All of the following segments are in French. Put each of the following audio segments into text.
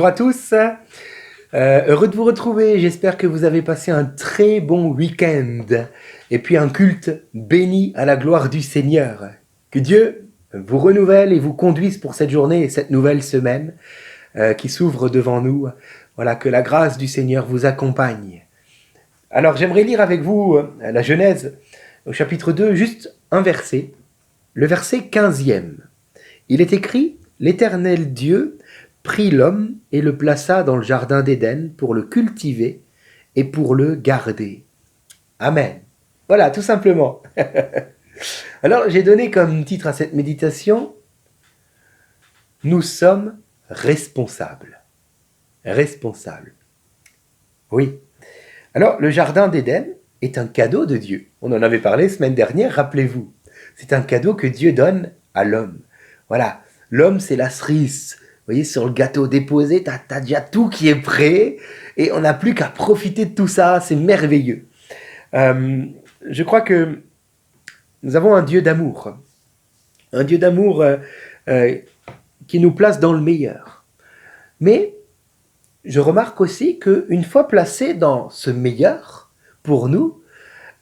Bonjour à tous, heureux de vous retrouver, j'espère que vous avez passé un très bon week-end et puis un culte béni à la gloire du Seigneur. Que Dieu vous renouvelle et vous conduise pour cette journée et cette nouvelle semaine qui s'ouvre devant nous. Voilà, que la grâce du Seigneur vous accompagne. Alors j'aimerais lire avec vous la Genèse au chapitre 2, juste un verset, le verset 15e. Il est écrit « L'Éternel Dieu prit l'homme et le plaça dans le jardin d'Éden pour le cultiver et pour le garder. » Amen. Voilà, tout simplement. Alors, j'ai donné comme titre à cette méditation « Nous sommes responsables. » Responsables. Oui. Alors, le jardin d'Éden est un cadeau de Dieu. On en avait parlé semaine dernière, rappelez-vous. C'est un cadeau que Dieu donne à l'homme. Voilà, l'homme c'est la cerise. Vous voyez, sur le gâteau déposé, t'as déjà tout qui est prêt et on n'a plus qu'à profiter de tout ça, c'est merveilleux. Je crois que nous avons un Dieu d'amour. Un Dieu d'amour qui nous place dans le meilleur. Mais je remarque aussi qu'une fois placé dans ce meilleur, pour nous,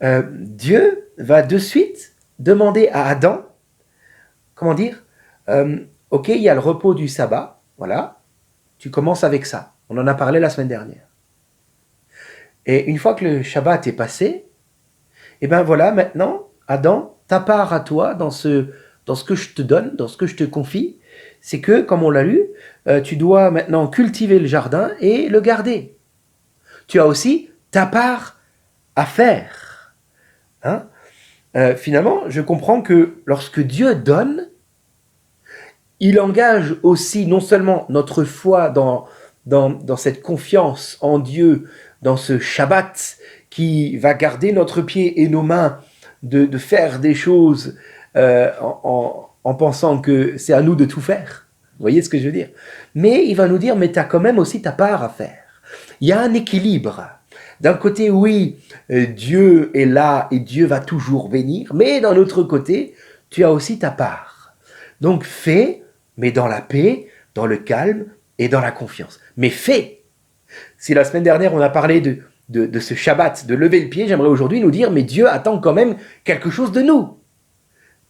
Dieu va de suite demander à Adam, comment dire, ok, il y a le repos du sabbat, voilà, tu commences avec ça. On en a parlé la semaine dernière. Et une fois que le Shabbat est passé, et ben voilà, maintenant, Adam, ta part à toi dans ce que je te donne, dans ce que je te confie, c'est que, comme on l'a lu, tu dois maintenant cultiver le jardin et le garder. Tu as aussi ta part à faire. Hein? Finalement, je comprends que lorsque Dieu donne, il engage aussi non seulement notre foi dans cette confiance en Dieu, dans ce Shabbat qui va garder notre pied et nos mains de faire des choses en pensant que c'est à nous de tout faire. Vous voyez ce que je veux dire? Mais il va nous dire, mais tu as quand même aussi ta part à faire. Il y a un équilibre. D'un côté, oui, Dieu est là et Dieu va toujours bénir, mais d'un autre côté, tu as aussi ta part. Donc fais, mais dans la paix, dans le calme et dans la confiance. Mais fais. Si la semaine dernière, on a parlé de ce Shabbat, de lever le pied, j'aimerais aujourd'hui nous dire, mais Dieu attend quand même quelque chose de nous.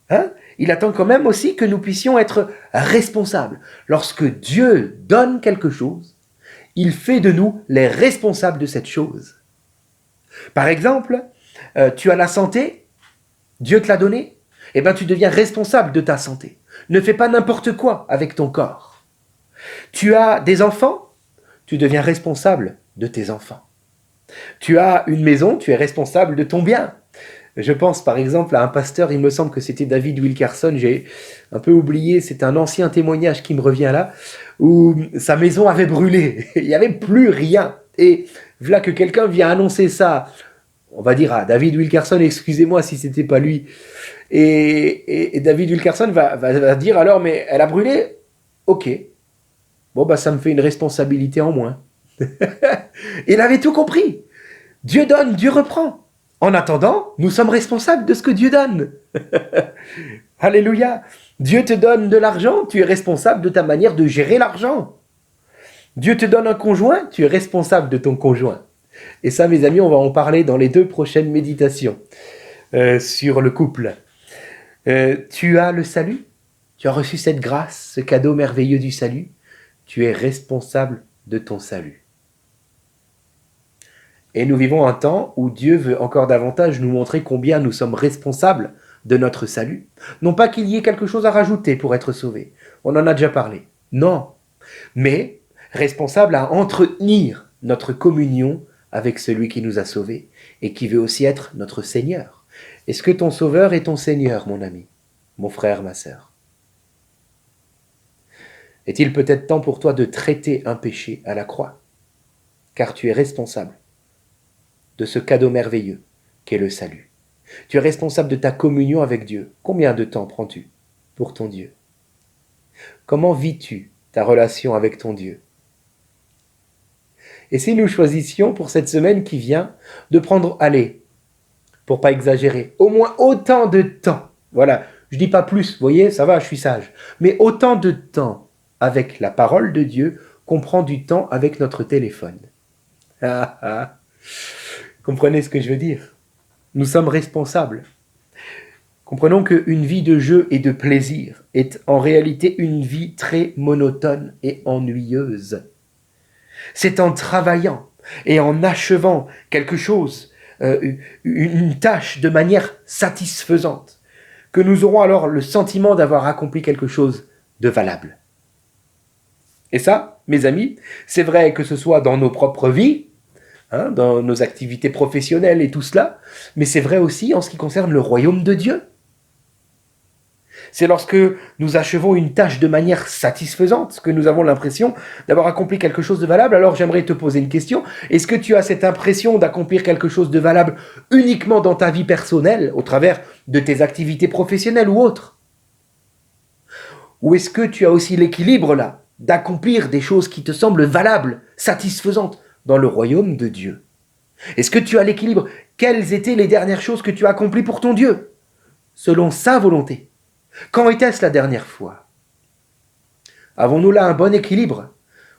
Hein? Il attend quand même aussi que nous puissions être responsables. Lorsque Dieu donne quelque chose, il fait de nous les responsables de cette chose. Par exemple, tu as la santé, Dieu te l'a donnée, eh bien tu deviens responsable de ta santé. Ne fais pas n'importe quoi avec ton corps. Tu as des enfants, tu deviens responsable de tes enfants. Tu as une maison, tu es responsable de ton bien. Je pense par exemple à un pasteur, il me semble que c'était David Wilkerson, j'ai un peu oublié, c'est un ancien témoignage qui me revient là, où sa maison avait brûlé, il n'y avait plus rien. Et voilà que quelqu'un vient annoncer ça, on va dire à David Wilkerson, excusez-moi si c'était pas lui, et David Wilkerson va dire alors, mais elle a brûlé? Ok, bon bah ça me fait une responsabilité en moins. Il avait tout compris. Dieu donne, Dieu reprend. En attendant, nous sommes responsables de ce que Dieu donne. Alléluia. Dieu te donne de l'argent, tu es responsable de ta manière de gérer l'argent. Dieu te donne un conjoint, tu es responsable de ton conjoint. Et ça, mes amis, on va en parler dans les 2 prochaines méditations sur le couple. Tu as le salut, tu as reçu cette grâce, ce cadeau merveilleux du salut. Tu es responsable de ton salut. Et nous vivons un temps où Dieu veut encore davantage nous montrer combien nous sommes responsables de notre salut. Non pas qu'il y ait quelque chose à rajouter pour être sauvé. On en a déjà parlé. Non. Mais responsable à entretenir notre communion avec celui qui nous a sauvés et qui veut aussi être notre Seigneur. Est-ce que ton Sauveur est ton Seigneur, mon ami, mon frère, ma sœur? Est-il peut-être temps pour toi de traiter un péché à la croix? Car tu es responsable de ce cadeau merveilleux qu'est le salut. Tu es responsable de ta communion avec Dieu. Combien de temps prends-tu pour ton Dieu? Comment vis-tu ta relation avec ton Dieu? Et si nous choisissions pour cette semaine qui vient de prendre, allez, pour pas exagérer, au moins autant de temps, voilà, je dis pas plus, vous voyez, ça va, je suis sage, mais autant de temps avec la parole de Dieu qu'on prend du temps avec notre téléphone. Comprenez ce que je veux dire? Nous sommes responsables. Comprenons qu'une vie de jeu et de plaisir est en réalité une vie très monotone et ennuyeuse. C'est en travaillant et en achevant quelque chose, une tâche de manière satisfaisante, que nous aurons alors le sentiment d'avoir accompli quelque chose de valable. Et ça, mes amis, c'est vrai que ce soit dans nos propres vies, dans nos activités professionnelles et tout cela, mais c'est vrai aussi en ce qui concerne le royaume de Dieu. C'est lorsque nous achevons une tâche de manière satisfaisante que nous avons l'impression d'avoir accompli quelque chose de valable. Alors j'aimerais te poser une question. Est-ce que tu as cette impression d'accomplir quelque chose de valable uniquement dans ta vie personnelle, au travers de tes activités professionnelles ou autres? Ou est-ce que tu as aussi l'équilibre là, d'accomplir des choses qui te semblent valables, satisfaisantes dans le royaume de Dieu? Est-ce que tu as l'équilibre? Quelles étaient les dernières choses que tu as accomplies pour ton Dieu, selon sa volonté? Quand était-ce la dernière fois? Avons-nous là un bon équilibre?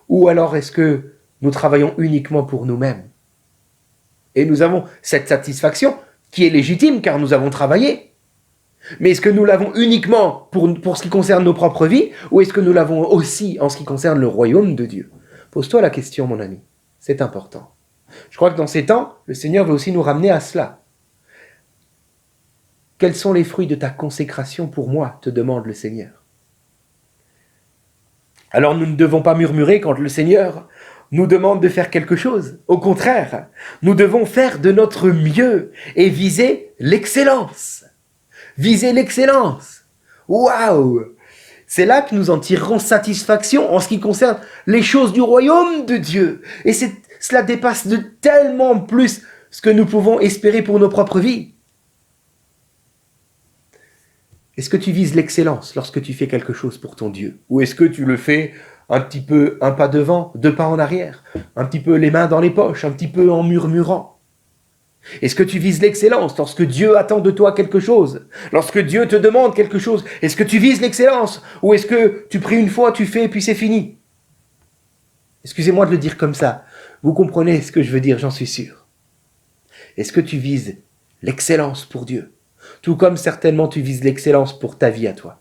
Ou alors est-ce que nous travaillons uniquement pour nous-mêmes? Et nous avons cette satisfaction qui est légitime car nous avons travaillé. Mais est-ce que nous l'avons uniquement pour ce qui concerne nos propres vies? Ou est-ce que nous l'avons aussi en ce qui concerne le royaume de Dieu? Pose-toi la question, mon ami. C'est important. Je crois que dans ces temps, le Seigneur veut aussi nous ramener à cela. Quels sont les fruits de ta consécration pour moi, te demande le Seigneur. Alors nous ne devons pas murmurer quand le Seigneur nous demande de faire quelque chose. Au contraire, nous devons faire de notre mieux et viser l'excellence. Viser l'excellence. Waouh! C'est là que nous en tirerons satisfaction en ce qui concerne les choses du royaume de Dieu. Et cela dépasse de tellement plus ce que nous pouvons espérer pour nos propres vies. Est-ce que tu vises l'excellence lorsque tu fais quelque chose pour ton Dieu? Ou est-ce que tu le fais un petit peu, un pas devant, deux pas en arrière, un petit peu les mains dans les poches, un petit peu en murmurant? Est-ce que tu vises l'excellence lorsque Dieu attend de toi quelque chose? Lorsque Dieu te demande quelque chose, est-ce que tu vises l'excellence? Ou est-ce que tu pries une fois, tu fais et puis c'est fini? Excusez-moi de le dire comme ça. Vous comprenez ce que je veux dire, j'en suis sûr. Est-ce que tu vises l'excellence pour Dieu? Tout comme certainement tu vises l'excellence pour ta vie à toi.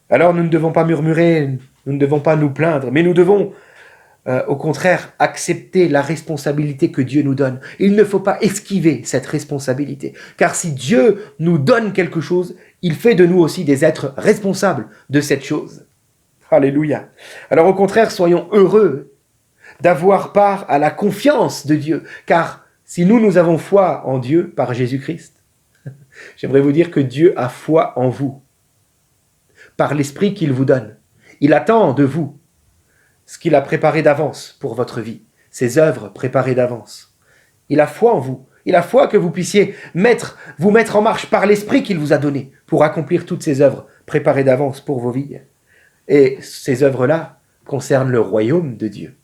Alors nous ne devons pas murmurer, nous ne devons pas nous plaindre, mais nous devons au contraire accepter la responsabilité que Dieu nous donne. Il ne faut pas esquiver cette responsabilité, car si Dieu nous donne quelque chose, il fait de nous aussi des êtres responsables de cette chose. Alléluia. Alors au contraire, soyons heureux d'avoir part à la confiance de Dieu, car si nous avons foi en Dieu par Jésus-Christ, j'aimerais vous dire que Dieu a foi en vous, par l'Esprit qu'il vous donne. Il attend de vous ce qu'il a préparé d'avance pour votre vie, ses œuvres préparées d'avance. Il a foi en vous. Il a foi que vous puissiez vous mettre en marche par l'Esprit qu'il vous a donné pour accomplir toutes ces œuvres préparées d'avance pour vos vies. Et ces œuvres-là concernent le royaume de Dieu.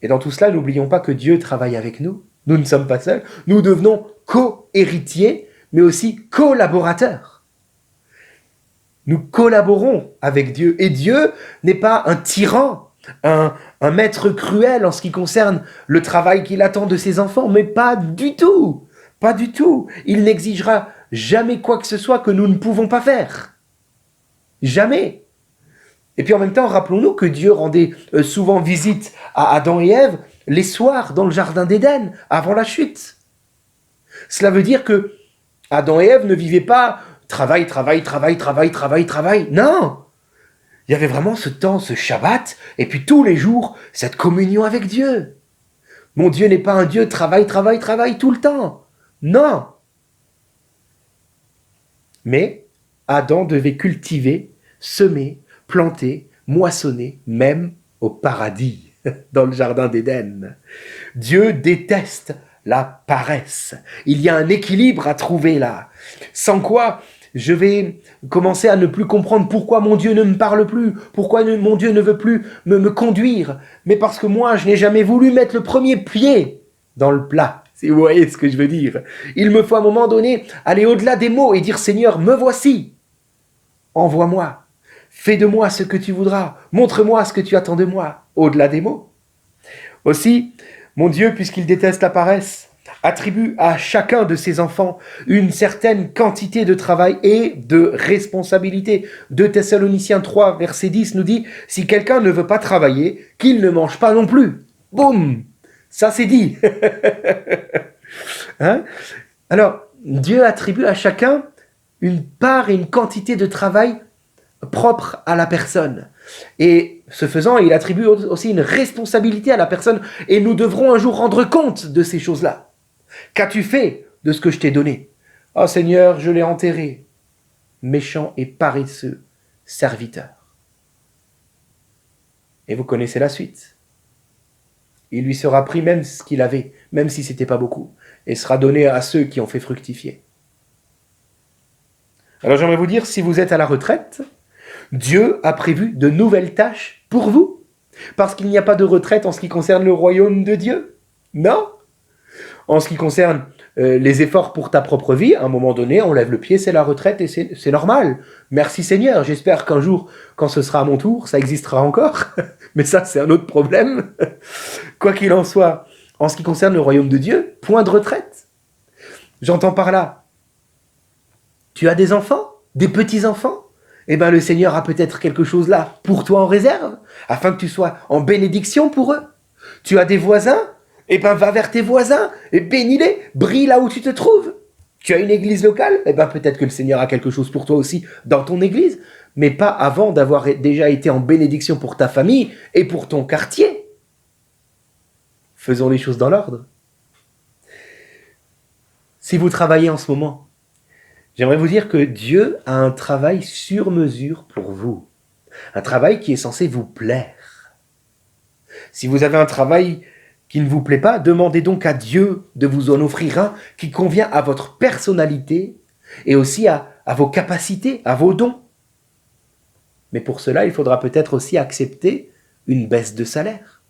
Et dans tout cela, n'oublions pas que Dieu travaille avec nous. Nous ne sommes pas seuls. Nous devenons co-héritiers, mais aussi collaborateurs. Nous collaborons avec Dieu. Et Dieu n'est pas un tyran, un maître cruel en ce qui concerne le travail qu'il attend de ses enfants, mais pas du tout. Pas du tout. Il n'exigera jamais quoi que ce soit que nous ne pouvons pas faire. Jamais. Et puis en même temps, rappelons-nous que Dieu rendait souvent visite à Adam et Ève les soirs dans le jardin d'Éden, avant la chute. Cela veut dire que Adam et Ève ne vivaient pas travail. Non! Il y avait vraiment ce temps, ce Shabbat, et puis tous les jours, cette communion avec Dieu. Mon Dieu n'est pas un Dieu travail tout le temps. Non! Mais Adam devait cultiver, semer, planter, moissonner, même au paradis, dans le jardin d'Éden. Dieu déteste la paresse. Il y a un équilibre à trouver là. Sans quoi, je vais commencer à ne plus comprendre pourquoi mon Dieu ne me parle plus, pourquoi mon Dieu ne veut plus me conduire. Mais parce que moi, je n'ai jamais voulu mettre le premier pied dans le plat. Si vous voyez ce que je veux dire. Il me faut à un moment donné aller au-delà des mots et dire « Seigneur, me voici. Envoie-moi. » Fais de moi ce que tu voudras. Montre-moi ce que tu attends de moi, au-delà des mots. Aussi, mon Dieu, puisqu'il déteste la paresse, attribue à chacun de ses enfants une certaine quantité de travail et de responsabilité. 2 Thessaloniciens 3, verset 10 nous dit « Si quelqu'un ne veut pas travailler, qu'il ne mange pas non plus. » Boum! Ça c'est dit. Hein? Alors, Dieu attribue à chacun une part et une quantité de travail propre à la personne. Et ce faisant, il attribue aussi une responsabilité à la personne. Et nous devrons un jour rendre compte de ces choses-là. Qu'as-tu fait de ce que je t'ai donné? Oh Seigneur, je l'ai enterré. Méchant et paresseux serviteur. Et vous connaissez la suite. Il lui sera pris même ce qu'il avait, même si ce n'était pas beaucoup, et sera donné à ceux qui ont fait fructifier. Alors j'aimerais vous dire, si vous êtes à la retraite, Dieu a prévu de nouvelles tâches pour vous. Parce qu'il n'y a pas de retraite en ce qui concerne le royaume de Dieu. Non. En ce qui concerne les efforts pour ta propre vie, à un moment donné, on lève le pied, c'est la retraite et c'est normal. Merci Seigneur. J'espère qu'un jour, quand ce sera à mon tour, ça existera encore. Mais ça, c'est un autre problème. Quoi qu'il en soit, en ce qui concerne le royaume de Dieu, point de retraite. J'entends par là, tu as des enfants, des petits-enfants? Eh bien, le Seigneur a peut-être quelque chose là pour toi en réserve, afin que tu sois en bénédiction pour eux. Tu as des voisins? Eh bien, va vers tes voisins et bénis-les, brille là où tu te trouves. Tu as une église locale? Eh bien, peut-être que le Seigneur a quelque chose pour toi aussi dans ton église, mais pas avant d'avoir déjà été en bénédiction pour ta famille et pour ton quartier. Faisons les choses dans l'ordre. Si vous travaillez en ce moment, j'aimerais vous dire que Dieu a un travail sur mesure pour vous. Un travail qui est censé vous plaire. Si vous avez un travail qui ne vous plaît pas, demandez donc à Dieu de vous en offrir un qui convient à votre personnalité et aussi à vos capacités, à vos dons. Mais pour cela, il faudra peut-être aussi accepter une baisse de salaire.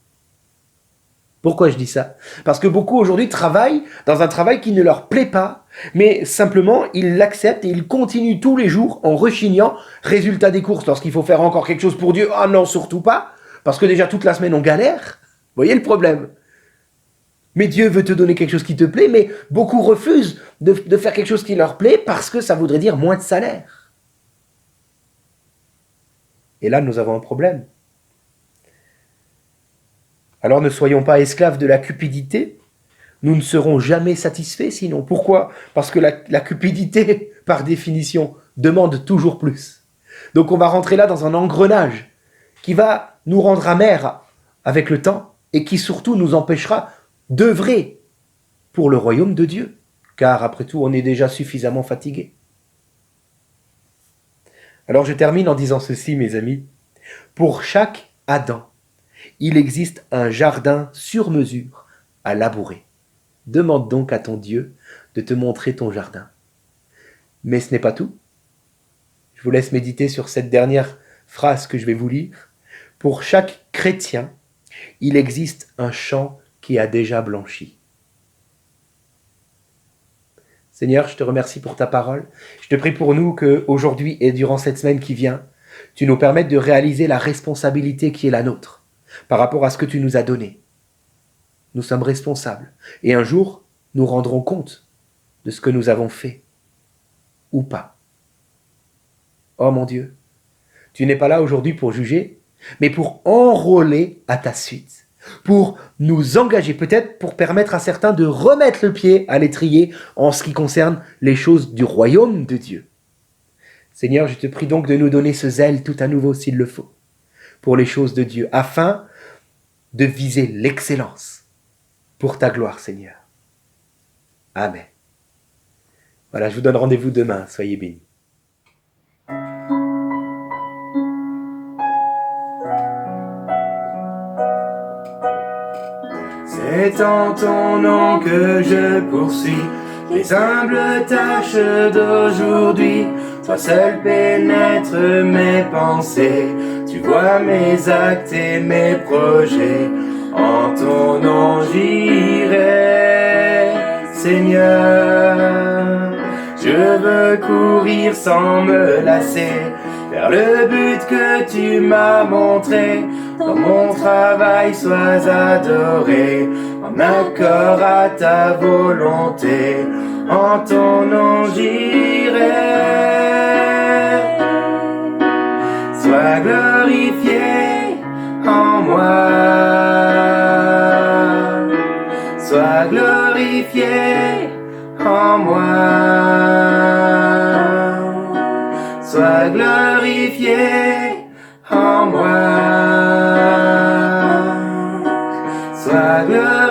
Pourquoi je dis ça? Parce que beaucoup aujourd'hui travaillent dans un travail qui ne leur plaît pas, mais simplement ils l'acceptent et ils continuent tous les jours en rechignant. Résultat des courses, lorsqu'il faut faire encore quelque chose pour Dieu, ah non, surtout pas, parce que déjà toute la semaine on galère. Vous voyez le problème? Mais Dieu veut te donner quelque chose qui te plaît, mais beaucoup refusent de faire quelque chose qui leur plaît parce que ça voudrait dire moins de salaire. Et là, nous avons un problème. Alors ne soyons pas esclaves de la cupidité. Nous ne serons jamais satisfaits sinon. Pourquoi? Parce que la cupidité, par définition, demande toujours plus. Donc on va rentrer là dans un engrenage qui va nous rendre amers avec le temps et qui surtout nous empêchera d'œuvrer pour le royaume de Dieu. Car après tout, on est déjà suffisamment fatigué. Alors je termine en disant ceci, mes amis. Pour chaque Adam, il existe un jardin sur mesure à labourer. Demande donc à ton Dieu de te montrer ton jardin. Mais ce n'est pas tout. Je vous laisse méditer sur cette dernière phrase que je vais vous lire. Pour chaque chrétien, il existe un champ qui a déjà blanchi. Seigneur, je te remercie pour ta parole. Je te prie pour nous qu'aujourd'hui et durant cette semaine qui vient, tu nous permettes de réaliser la responsabilité qui est la nôtre par rapport à ce que tu nous as donné. Nous sommes responsables et un jour, nous rendrons compte de ce que nous avons fait ou pas. Oh mon Dieu, tu n'es pas là aujourd'hui pour juger, mais pour enrôler à ta suite, pour nous engager, peut-être pour permettre à certains de remettre le pied à l'étrier en ce qui concerne les choses du royaume de Dieu. Seigneur, je te prie donc de nous donner ce zèle tout à nouveau s'il le faut, pour les choses de Dieu, afin de viser l'excellence pour ta gloire, Seigneur. Amen. Voilà, je vous donne rendez-vous demain. Soyez bénis. C'est en ton nom que je poursuis les humbles tâches d'aujourd'hui. Toi seul pénètre mes pensées, tu vois mes actes et mes projets. En ton nom j'irai, Seigneur. Je veux courir sans me lasser, vers le but que tu m'as montré. Dans mon travail, sois adoré, en accord à ta volonté. En ton nom j'irai. Sois glorifié en moi. Sois glorifié en moi. Sois glorifié en moi. Sois glorifié.